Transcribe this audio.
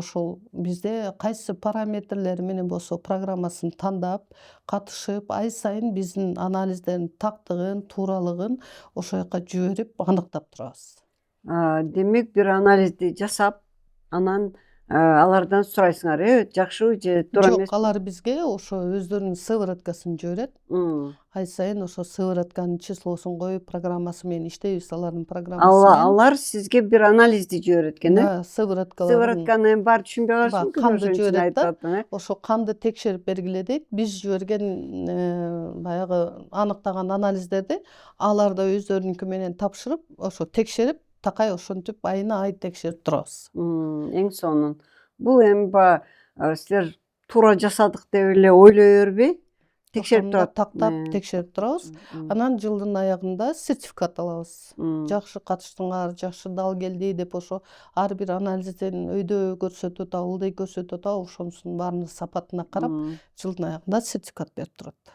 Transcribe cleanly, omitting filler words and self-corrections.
ошол бизде кайсы параметрлери менен болсо программасын тандап катышып ай сайын биздин анализдердин тактыгын тууралыгын ошол жака жиберип аныктап турабыз. Демек бир анализди жасап анан алардан сурайсыңар, жакшыбы же туура Жок, эмеспи? алар бизге ошо өздөрүнүн сывороткасын жиберет. Ай сайын ошо сыворотканын числосун коюп программасы менен иштейбиз, алардын программасы менен. Алар сизге бир анализди жиберет экен, Да, сывороткаларын. Сыворотканы эми баары түшүнбөй калышым Канды ошон үчүн жиберет да. айтып атам. Ошо канды текшерип бергиле дейт. Биз жиберген баягы аныктаган анализдерди алар да өздөрүнүкү менен тапшырып, ошо текшерип, такай ошентип айына ай текшерип турабыз. Эң сонун. Бул эми баягы силер туура жасадык деп эле ойлой бербей, текшерип Ошондо турат. тактап текшерип турабыз. Анан жылдын аягында сертификат алабыз. Жакшы катыштыңар, жакшы дал келди деп ошо ар бир анализден өйдө көрсөтүп атабы, ылдый көрсөтүп атабы, ошонусунун баарынын сапатына карап, жылдын аягында сертификат берип турат.